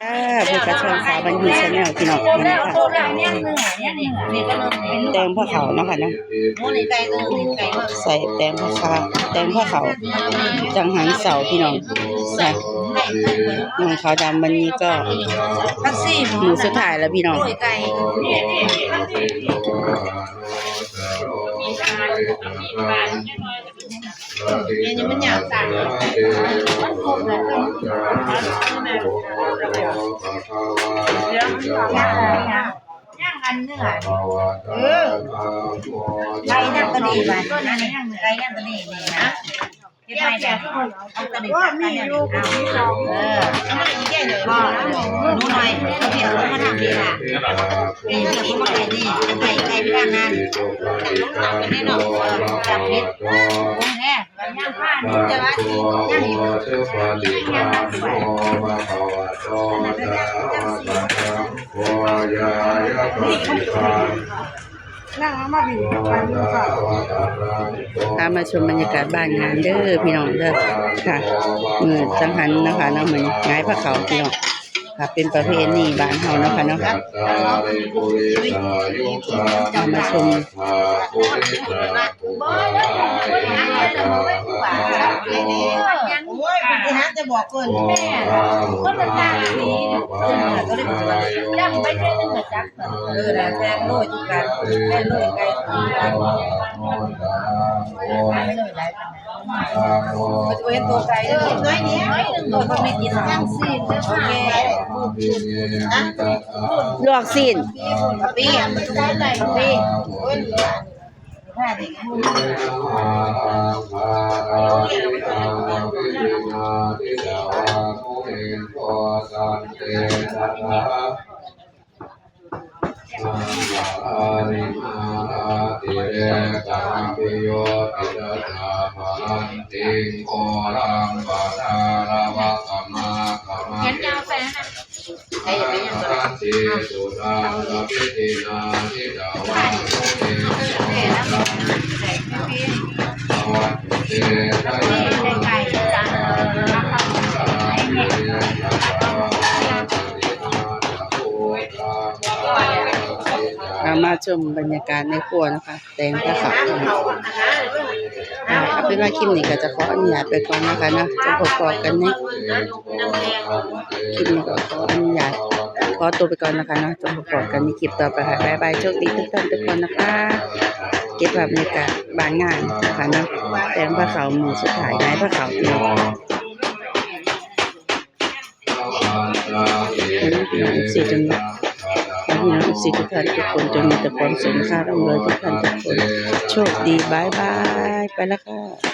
พวกกระชอนสาวบันทีชาแนลพี่น้องนี่ค่ะแตงผ้าขาวเนาะค่ะเนาะใส่แตงผ้าขาวจังหันเสาพี่น้องนะน้องขาวดำวันนี้ก็หมูสุดท้ายแล้วพี่น้องนี่มันอยากสั่งมันคมเลยย่างอันเนื้อไก่ย่างตะลีบ้านนั่นนี่ไก่ย่างตะลีนี่นะเฮ็ดไปแบบเอาตะลีว่ามีอยู่เอาเอาอีกแค่หนึ่งพอดูหน่อยเดี๋ยวมาทำดีล่ะนี่จะพูดไก่นี่ไก่พี่บ้านนั่นนี่เนาะจับนิดแน่ย่างผ้านี่จะว่าย่างอีกย่างผ้าสวยตามมาชมบรรยากาศบ้านงานเด้อพี่น้องเด้อค่ะมือจังหันนะคะเนาะเหมือนง่ายพระเขาพี่น้องค่ะเป็นประเพณีบ้านเฮาเนาะค่ะเนาะตามมาชมจะบอกคนก็จะทางนี้ก็ได้บอกจำไม่ได้เรื่องจักนะแทงโรยทุกการแทงโรยไกลทุกการไม่เลยได้มันจะเป็นตัวไก่น้อยนี้น้อยหนึ่งตัวไม่กินย่างซีนโอเคลวกซีนปีได้เลยปีเห็นยาวแฟนนะไอ้ยังยังมาชมบรรยากาศในครัวนะคะแตงผ้าขาวเอาเป็นว่าคลิปนี้ก็จะขออนุญาตไปก่อนนะคะนะจะพบกันในคลิปนี้ก็ขออนุญาตขอตัวไปก่อนนะคะนะจะพบกันในคลิปต่อไปค่ะบ๊ายบายโชคดีทุกท่านทุกคนนะคะเก็บภาพบรรยากาศบ้านงานนะคะนะแตงผ้าขาวหมู่สุดท้ายง่ายผ้าขาวพี่น้องสี่จนพี่น้องสี่ทุกท่านทุกคนจงมีแต่ความสุขนะคะร่ำรวยทุกท่านทุกคนโชคดีบายบายไปแล้วค่ะ